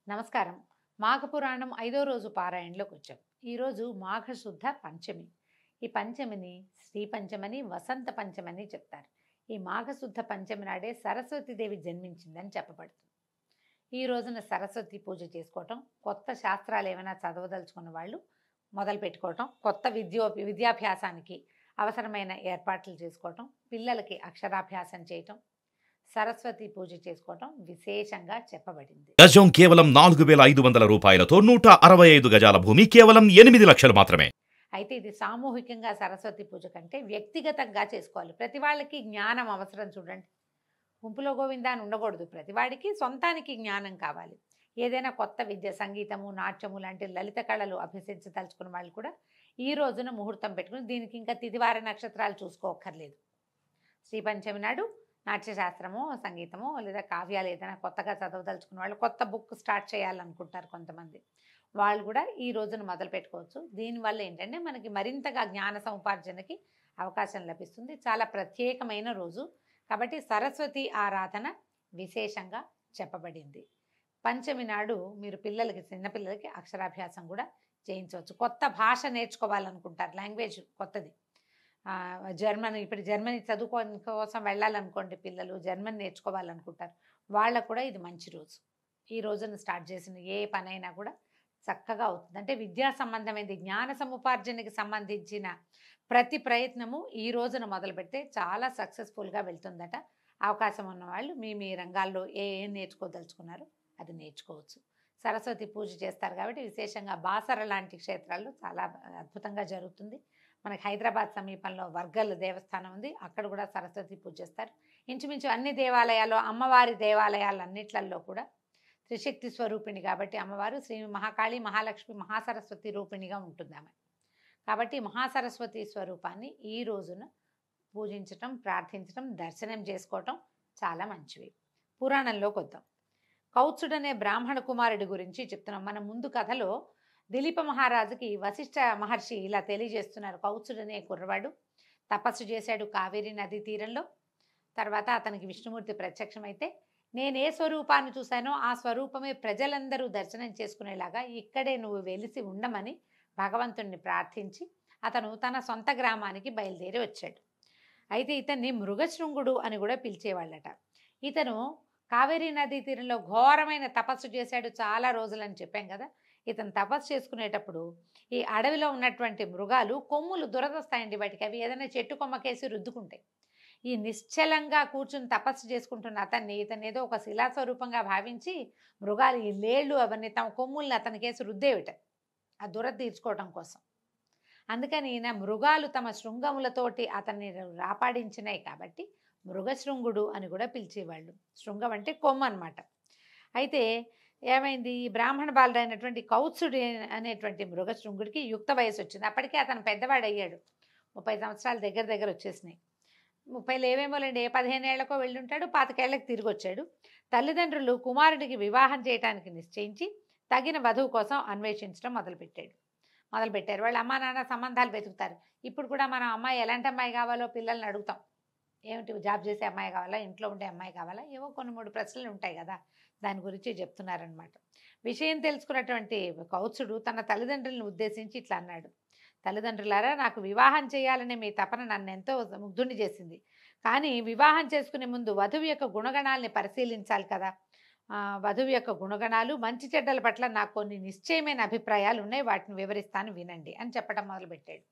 నమస్కారం. మాఘపురాణం 5వ రోజు పారాయణలోకి వచ్చాం. ఈరోజు మాఘశుద్ధ పంచమి. ఈ పంచమిని శ్రీ పంచమని, వసంత పంచమని చెప్తారు. ఈ మాఘశుద్ధ పంచమి నాడే సరస్వతీదేవి జన్మించిందని చెప్పబడుతుంది. ఈ రోజున సరస్వతి పూజ చేసుకోవటం, కొత్త శాస్త్రాలు ఏమైనా చదవదలుచుకున్న వాళ్ళు మొదలు పెట్టుకోవటం, కొత్త విద్యాభ్యాసానికి అవసరమైన ఏర్పాట్లు చేసుకోవటం, పిల్లలకి అక్షరాభ్యాసం చేయటం, సరస్వతి పూజ చేసుకోవటం విశేషంగా చెప్పబడింది. గజం కేవలం 4,500 రూపాయలతో 165 గజాల భూమి కేవలం 8 లక్షలు మాత్రమే. అయితే ఇది సామూహికంగా సరస్వతి పూజ కంటే వ్యక్తిగతంగా చేసుకోవాలి. ప్రతి వాళ్ళకి జ్ఞానం అవసరం. చూడండి, గుంపులో గోవిందా అని ఉండకూడదు. ప్రతివాడికి సొంతానికి జ్ఞానం కావాలి. ఏదైనా కొత్త విద్య, సంగీతము, నాట్యము లాంటి లలిత కళలు అభ్యసించదలుచుకున్న వాళ్ళు కూడా ఈ రోజున ముహూర్తం పెట్టుకుని, దీనికి ఇంకా తిదివార నక్షత్రాలు చూసుకోక్కర్లేదు. శ్రీ పంచమి నాడు నాట్యశాస్త్రము, సంగీతము లేదా కావ్యాలు ఏదైనా కొత్తగా చదవదలుచుకున్న వాళ్ళు, కొత్త బుక్ స్టార్ట్ చేయాలనుకుంటారు కొంతమంది, వాళ్ళు కూడా ఈ రోజున మొదలు పెట్టుకోవచ్చు. దీనివల్ల ఏంటంటే మనకి మరింతగా జ్ఞాన సముపార్జనకి అవకాశం లభిస్తుంది. చాలా ప్రత్యేకమైన రోజు కాబట్టి సరస్వతి ఆరాధన విశేషంగా చెప్పబడింది. పంచమి నాడు మీరు పిల్లలకి, చిన్నపిల్లలకి అక్షరాభ్యాసం కూడా చేయించవచ్చు. కొత్త భాష నేర్చుకోవాలనుకుంటారు, లాంగ్వేజ్ కొత్తది, జర్మనీ, ఇప్పుడు జర్మనీ చదువుకోని కోసం వెళ్ళాలనుకోండి, పిల్లలు జర్మన్ నేర్చుకోవాలనుకుంటారు, వాళ్ళకు కూడా ఇది మంచి రోజు. ఈ రోజున స్టార్ట్ చేసిన ఏ పనైనా కూడా చక్కగా అవుతుంది. అంటే విద్యా సంబంధమైనది, జ్ఞాన సముపార్జనకి సంబంధించిన ప్రతి ప్రయత్నము ఈ రోజున మొదలు పెడితే చాలా సక్సెస్ఫుల్గా వెళ్తుందట. అవకాశం ఉన్న వాళ్ళు మీ మీ రంగాల్లో ఏం నేర్చుకోదలుచుకున్నారో అది నేర్చుకోవచ్చు. సరస్వతి పూజ చేస్తారు కాబట్టి విశేషంగా బాసర లాంటి క్షేత్రాల్లో చాలా అద్భుతంగా జరుగుతుంది. మనకి హైదరాబాద్ సమీపంలో వర్గల్ దేవస్థానం ఉంది, అక్కడ కూడా సరస్వతి పూజ చేస్తారు. ఇంచుమించు అన్ని దేవాలయాలు, అమ్మవారి దేవాలయాలన్నిట్లలో కూడా త్రిశక్తి స్వరూపిణి కాబట్టి అమ్మవారు శ్రీ మహాకాళి, మహాలక్ష్మి, మహాసరస్వతి రూపిణిగా ఉంటుంది ఆమె. కాబట్టి మహాసరస్వతి స్వరూపాన్ని ఈ రోజున పూజించటం, ప్రార్థించటం, దర్శనం చేసుకోవటం చాలా మంచివి. పురాణంలోకి వద్దాం. కౌత్సుడనే బ్రాహ్మణ కుమారుడి గురించి చెప్తున్నాం. మన ముందు కథలో దిలీప మహారాజుకి వశిష్ఠ మహర్షి ఇలా తెలియజేస్తున్నారు. కౌత్సుడనే కుర్రవాడు తపస్సు చేశాడు కావేరీ నదీ తీరంలో. తర్వాత అతనికి విష్ణుమూర్తి ప్రత్యక్షమైతే, నేను ఏ స్వరూపాన్ని చూశానో ఆ స్వరూపమే ప్రజలందరూ దర్శనం చేసుకునేలాగా ఇక్కడే నువ్వు వెలిసి ఉండమని భగవంతుణ్ణి ప్రార్థించి అతను తన సొంత గ్రామానికి బయలుదేరి వచ్చాడు. అయితే ఇతన్ని మృగశృంగుడు అని కూడా పిలిచేవాళ్ళట. ఇతను కావేరీ నదీ తీరంలో ఘోరమైన తపస్సు చేశాడు చాలా రోజులని చెప్పాం కదా. ఇతను తపస్సు చేసుకునేటప్పుడు ఈ అడవిలో ఉన్నటువంటి మృగాలు కొమ్ములు దురదొస్తాయండి వాటికి. అవి ఏదైనా చెట్టు కొమ్మకేసి రుద్దుకుంటాయి. ఈ నిశ్చలంగా కూర్చుని తపస్సు చేసుకుంటున్న ఇతన్ని ఏదో ఒక శిలాస్వరూపంగా భావించి మృగాలు ఈ లేళ్ళు అవన్నీ తమ కొమ్ముల్ని అతనికేసి రుద్దేవిట, ఆ దురద తీర్చుకోవటం కోసం. అందుకని ఈయన మృగాలు తమ శృంగములతోటి అతన్ని రాపాడించినాయి కాబట్టి మృగశృంగుడు అని కూడా పిలిచేవాళ్ళు. శృంగం అంటే కొమ్ము అనమాట. అయితే ఏమైంది, ఈ బ్రాహ్మణ బాలుడైనటువంటి కౌత్సుడు అనేటువంటి మృగశృంగుడికి యుక్త వయసు వచ్చింది. అప్పటికే అతను పెద్దవాడు అయ్యాడు, 30 సంవత్సరాలు దగ్గర వచ్చేసినాయి. 30 ఏమేమోలేండి, 15 ఏళ్లకో వెళ్ళి ఉంటాడు, 25 ఏళ్ళకి తిరిగి వచ్చాడు. తల్లిదండ్రులు కుమారుడికి వివాహం చేయడానికి నిశ్చయించి తగిన వధువు కోసం అన్వేషించడం మొదలుపెట్టారు. వాళ్ళ అమ్మా నాన్న సంబంధాలు వెతుకుతారు. ఇప్పుడు కూడా మనం అమ్మాయి ఎలాంటి అమ్మాయి కావాలో పిల్లల్ని అడుగుతాం. ఏమిటి, జాబ్ చేసే అమ్మాయి కావాలా, ఇంట్లో ఉండే అమ్మాయి కావాలా, ఏవో కొన్ని 3 ప్రశ్నలు ఉంటాయి కదా, దాని గురించి చెప్తున్నారనమాట. విషయం తెలుసుకున్నటువంటి కౌత్సుడు తన తల్లిదండ్రులను ఉద్దేశించి ఇట్లా అన్నాడు. తల్లిదండ్రులారా, నాకు వివాహం చేయాలనే మీ తపన నన్ను ఎంతో ముగ్ధుని చేసింది. కానీ వివాహం చేసుకునే ముందు వధువు యొక్క గుణగణాలని పరిశీలించాలి కదా. వధువు యొక్క గుణగణాలు, మంచి చెడ్డల పట్ల నాకు కొన్ని నిశ్చయమైన అభిప్రాయాలు ఉన్నాయి, వాటిని వివరిస్తాను వినండి అని చెప్పడం మొదలుపెట్టాడు.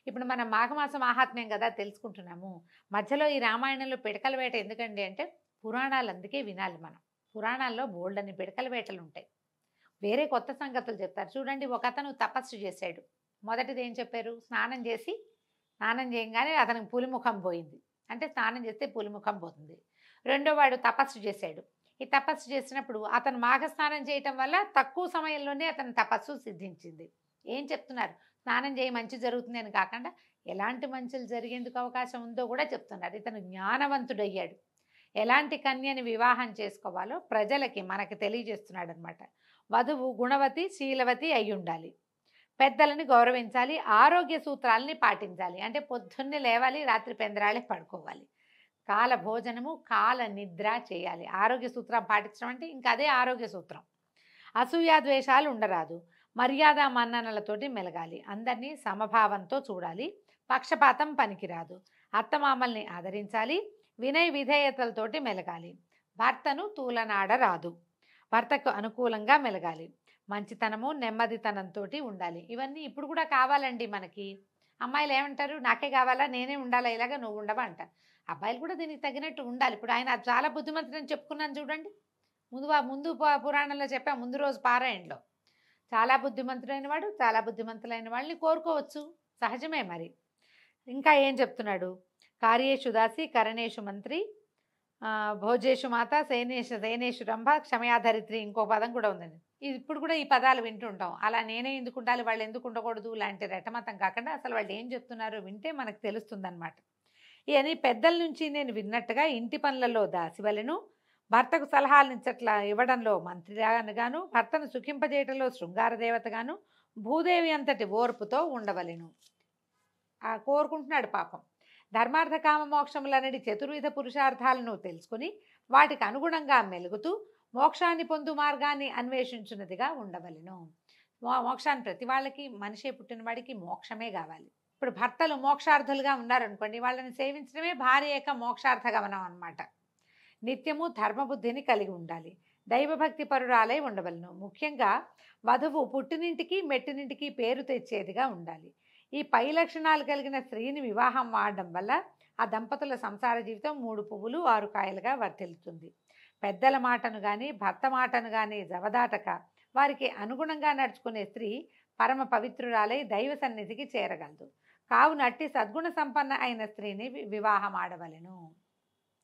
ఇప్పుడు మనం మాఘమాసం మహాత్మ్యం కదా తెలుసుకుంటున్నాము. మధ్యలో ఈ రామాయణంలో పిడకల వేట ఎందుకండి అంటే, పురాణాలు అందుకే వినాలి మనం. పురాణాల్లో బోల్డని పిడకల వేటలు ఉంటాయి, వేరే కొత్త సంగతులు చెప్తారు. చూడండి, ఒక అతను తపస్సు చేశాడు. మొదటిది ఏం చెప్పారు, స్నానం చేయగానే అతనికి పులిముఖం పోయింది. అంటే స్నానం చేస్తే పులిముఖం పోతుంది. రెండో వాడు తపస్సు చేశాడు. ఈ తపస్సు చేసినప్పుడు అతను మాఘస్నానం చేయటం వల్ల తక్కువ సమయంలోనే అతని తపస్సు సిద్ధించింది. ఏం చెప్తున్నారు, స్నానం చేయి మంచి జరుగుతుంది అని కాకుండా ఎలాంటి మంచులు జరిగేందుకు అవకాశం ఉందో కూడా చెప్తున్నారు. ఇతను జ్ఞానవంతుడయ్యాడు. ఎలాంటి కన్యని వివాహం చేసుకోవాలో ప్రజలకి మనకి తెలియజేస్తున్నాడు అనమాట. వధువు గుణవతి, శీలవతి అయి ఉండాలి, పెద్దలని గౌరవించాలి, ఆరోగ్య సూత్రాలని పాటించాలి. అంటే పొద్దున్నే లేవాలి, రాత్రి పెందరాళే పడుకోవాలి, కాల భోజనము, కాల నిద్ర చేయాలి. ఆరోగ్య సూత్రం పాటించడం అంటే ఇంకా అదే ఆరోగ్య సూత్రం. అసూయాద్వేషాలు ఉండరాదు. మర్యాద మన్ననలతోటి మెలగాలి. అందరినీ సమభావంతో చూడాలి. పక్షపాతం పనికిరాదు. అత్తమామల్ని ఆదరించాలి. వినయ విధేయతలతోటి మెలగాలి. భర్తను తూలనాడరాదు. భర్తకు అనుకూలంగా మెలగాలి. మంచితనము నెమ్మదితనంతో ఉండాలి. ఇవన్నీ ఇప్పుడు కూడా కావాలండి మనకి. అమ్మాయిలు ఏమంటారు, నాకే కావాలా, నేనే ఉండాలా, ఇలాగా నువ్వు ఉండవా అంటారు. అబ్బాయిలు కూడా దీనికి తగినట్టు ఉండాలి. ఇప్పుడు ఆయన చాలా బుద్ధిమంతుడని చెప్పుకున్నాను చూడండి. ముందు పురాణంలో చెప్పా, ముందు రోజు పారాయణలో. చాలా బుద్ధిమంతుడైన వాడు చాలా బుద్ధిమంతులైన వాళ్ళని కోరుకోవచ్చు, సహజమే. మరి ఇంకా ఏం చెప్తున్నాడు, కార్యేషు దాసి కరణేషు మంత్రి భోజేషు మాత సేనేషు రంభ క్షమయాధరిత్రి, ఇంకో పదం కూడా ఉందండి. ఇప్పుడు కూడా ఈ పదాలు వింటుంటాం. అలా నేనే ఎందుకు ఉండాలి, వాళ్ళు ఎందుకు ఉండకూడదు లాంటి రెటమతం కాకుండా అసలు వాళ్ళు ఏం చెప్తున్నారో వింటే మనకు తెలుస్తుంది అనమాట. ఇవన్నీ పెద్దల నుంచి నేను విన్నట్టుగా ఇంటి పనులలో దాసివలెను, భర్తకు సలహాలు ఇవ్వడంలో మంత్రిగాను, భర్తను సుఖింపజేయటంలో శృంగార దేవతగాను, భూదేవి అంతటి ఓర్పుతో ఉండవలెను. కోరుకుంటున్నాడు పాపం. ధర్మార్థ కామ మోక్షములనడి చతుర్విధ పురుషార్థాలను తెలుసుకుని వాటికి అనుగుణంగా మెలుగుతూ మోక్షాన్ని పొందు మార్గాన్ని అన్వేషించున్నదిగా ఉండవలెను. మోక్షాన్ని ప్రతి వాళ్ళకి, మనిషి పుట్టిన వాడికి మోక్షమే కావాలి. ఇప్పుడు భర్తలు మోక్షార్థులుగా ఉన్నారనుకోండి, వాళ్ళని సేవించడమే భార్య యొక్క మోక్షార్థ గమనం అన్నమాట. నిత్యము ధర్మబుద్ధిని కలిగి ఉండాలి. దైవభక్తి పరురాలై ఉండవలను. ముఖ్యంగా వధువు పుట్టినింటికి మెట్టినింటికి పేరు తెచ్చేదిగా ఉండాలి. ఈ పై లక్షణాలు కలిగిన స్త్రీని వివాహం ఆడడం వల్ల ఆ దంపతుల సంసార జీవితం 3 పువ్వులు 6 కాయలుగా వర్తిల్లుతుంది. పెద్దల మాటను కానీ భర్త మాటను కానీ జవదాటక వారికి అనుగుణంగా నడుచుకునే స్త్రీ పరమ పవిత్రురాలై దైవ సన్నిధికి చేరగలదు. కావున అట్టి సద్గుణ సంపన్న అయిన స్త్రీని వివాహం ఆడవలెను.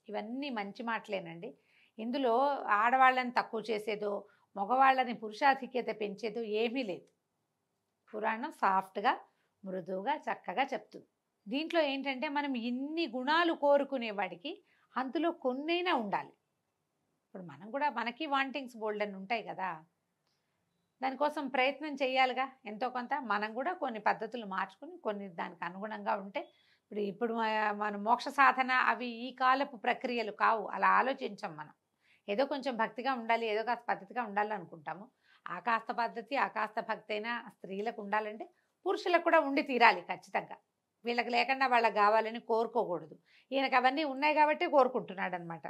ఇవన్నీ మంచి మాటలేనండి. ఇందులో ఆడవాళ్ళని తక్కువ చేసేదో మగవాళ్ళని పురుషాధిక్యత పెంచేదో ఏమీ లేదు. పురాణం సాఫ్ట్గా మృదువుగా చక్కగా చెప్తుంది. దీంట్లో ఏంటంటే మనం ఇన్ని గుణాలు కోరుకునేవాడికి అందులో కొన్నైనా ఉండాలి. ఇప్పుడు మనం కూడా మనకి వాంటింగ్స్ బోల్డ్ అని ఉంటాయి కదా, దానికోసం ప్రయత్నం చేయాలిగా ఎంతో కొంత. మనం కూడా కొన్ని పద్ధతులు మార్చుకుని కొన్ని దానికి అనుగుణంగా ఉంటే ఇప్పుడు మన మోక్ష సాధన అవి ఈ కాలపు ప్రక్రియలు కావు. అలా ఆలోచించాం మనం. ఏదో కొంచెం భక్తిగా ఉండాలి, ఏదో కాస్త పద్ధతిగా ఉండాలి అనుకుంటాము. ఆ కాస్త పద్ధతి ఆ కాస్త భక్తి అయినా స్త్రీలకు ఉండాలంటే పురుషులకు కూడా ఉండి తీరాలి ఖచ్చితంగా. వీళ్ళకి లేకుండా వాళ్ళకి కావాలని కోరుకోకూడదు. ఈయనకు అవన్నీ ఉన్నాయి కాబట్టి కోరుకుంటున్నాడు అనమాట.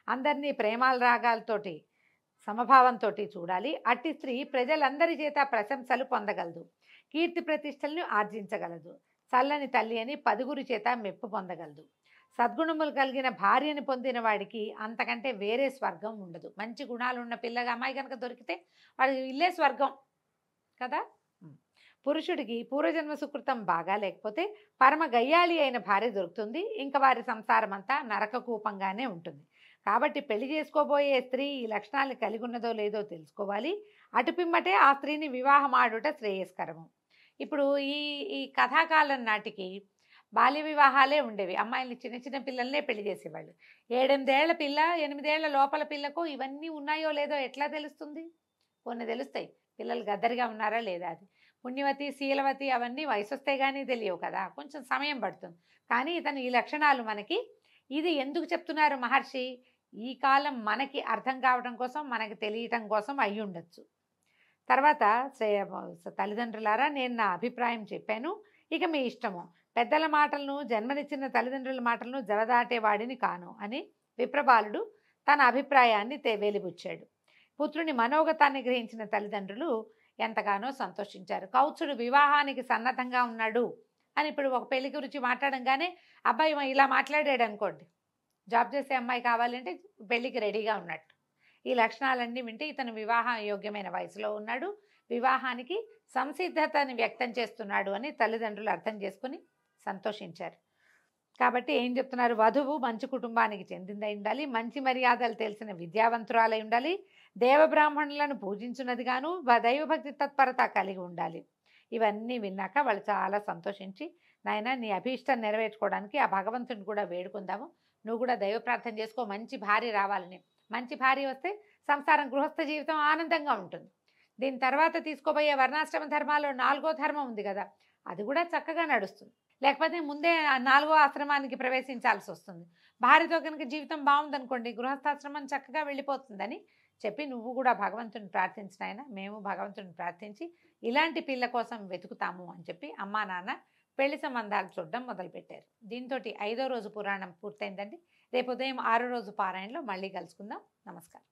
అందరినీ ప్రేమాల రాగాలతోటి సమభావంతో చూడాలి. అట్టి స్త్రీ ప్రజలందరి చేత ప్రశంసలు పొందగలదు. కీర్తి ప్రతిష్టలను ఆర్జించగలదు. చల్లని తల్లి అని 10 చేత మెప్పు పొందగలదు. సద్గుణములు కలిగిన భార్యని పొందిన వాడికి అంతకంటే వేరే స్వర్గం ఉండదు. మంచి గుణాలు ఉన్న పిల్లగా అమ్మాయి కనుక దొరికితే వాడికి ఇల్లే స్వర్గం కదా. పురుషుడికి పూర్వజన్మ సుకృతం బాగా లేకపోతే పరమ గయ్యాళి అయిన భార్య దొరుకుతుంది. ఇంకా వారి సంసారం అంతా నరకకూపంగానే ఉంటుంది. కాబట్టి పెళ్లి చేసుకోబోయే స్త్రీ ఈ లక్షణాలు కలిగి ఉన్నదో లేదో తెలుసుకోవాలి. అటుపిమ్మటే ఆ స్త్రీని వివాహం ఆడుట శ్రేయస్కరము. ఇప్పుడు ఈ కథాకాలం నాటికి బాల్య వివాహాలే ఉండేవి. అమ్మాయిల్ని చిన్న చిన్న పిల్లల్నే పెళ్లి చేసేవాళ్ళు. 7-8 ఏళ్ల పిల్ల 8 ఏళ్ల లోపల పిల్లకు ఇవన్నీ ఉన్నాయో లేదో ఎట్లా తెలుస్తుంది? కొన్ని తెలుస్తాయి. పిల్లలు గద్దరిగా ఉన్నారా లేదా అది. పుణ్యవతి శీలవతి అవన్నీ వయసు వస్తే కానీ తెలియవు కదా, కొంచెం సమయం పడుతుంది. కానీ ఇతను ఈ లక్షణాలు మనకి ఇది ఎందుకు చెప్తున్నారు మహర్షి? ఈ కాలం మనకి అర్థం కావడం కోసం, మనకి తెలియటం కోసం అయి ఉండొచ్చు. తర్వాత తల్లిదండ్రులారా, నేను నా అభిప్రాయం చెప్పాను, ఇక మీ ఇష్టము. పెద్దల మాటలను, జన్మనిచ్చిన తల్లిదండ్రుల మాటలను జవదాటేవాడిని కాను అని విప్రబాలుడు తన అభిప్రాయాన్ని వెలిబుచ్చాడు. పుత్రుని మనోగతాన్ని గ్రహించిన తల్లిదండ్రులు ఎంతగానో సంతోషించారు. కౌత్సుడు వివాహానికి సన్నద్ధంగా ఉన్నాడు అని ఇప్పుడు ఒక పెళ్లి గురించి మాట్లాడంగానే అబ్బాయి ఇలా మాట్లాడాడు అనుకోండి, జాబ్ చేసే అమ్మాయి కావాలంటే పెళ్లికి రెడీగా ఉన్నట్టు. ఈ లక్షణాలన్నీ వింటే ఇతను వివాహ యోగ్యమైన వయసులో ఉన్నాడు, వివాహానికి సంసిద్ధతని వ్యక్తం చేస్తున్నాడు అని తల్లిదండ్రులు అర్థం చేసుకుని సంతోషించారు. కాబట్టి ఏం చెప్తున్నారు? వధువు మంచి కుటుంబానికి చెందిందై ఉండాలి, మంచి మర్యాదలు తెలిసిన విద్యావంతురాలై ఉండాలి, దేవబ్రాహ్మణులను పూజించున్నదిగాను దైవభక్తి తత్పరత కలిగి ఉండాలి. ఇవన్నీ విన్నాక వాళ్ళు చాలా సంతోషించి, నాయన నీ అభీష్టం నెరవేర్చుకోవడానికి ఆ భగవంతుని కూడా వేడుకుందాము, నువ్వు కూడా దైవ ప్రార్థన చేసుకో, మంచి భార్య రావాలని. మంచి భార్య వస్తే సంసారం గృహస్థ జీవితం ఆనందంగా ఉంటుంది. దీని తర్వాత తీసుకోబోయే వర్ణాశ్రమ ధర్మాల్లో 4వ ధర్మం ఉంది కదా, అది కూడా చక్కగా నడుస్తుంది. లేకపోతే ముందే ఆ 4వ ఆశ్రమానికి ప్రవేశించాల్సి వస్తుంది. భార్యతో కనుక జీవితం బాగుందనుకోండి, గృహస్థాశ్రమం చక్కగా వెళ్ళిపోతుందని చెప్పి నువ్వు కూడా భగవంతుని ప్రార్థించిన ఆయన, మేము భగవంతుని ప్రార్థించి ఇలాంటి పిల్ల కోసం వెతుకుతాము అని చెప్పి అమ్మా నాన్న పెళ్లి సంబంధాలు చూడడం మొదలుపెట్టారు. దీంతో 5వ రోజు పురాణం పూర్తయిందండి. రేపు ఉదయం 6వ రోజు పారాయణలో మళ్ళీ కలుసుకుందాం. నమస్కారం.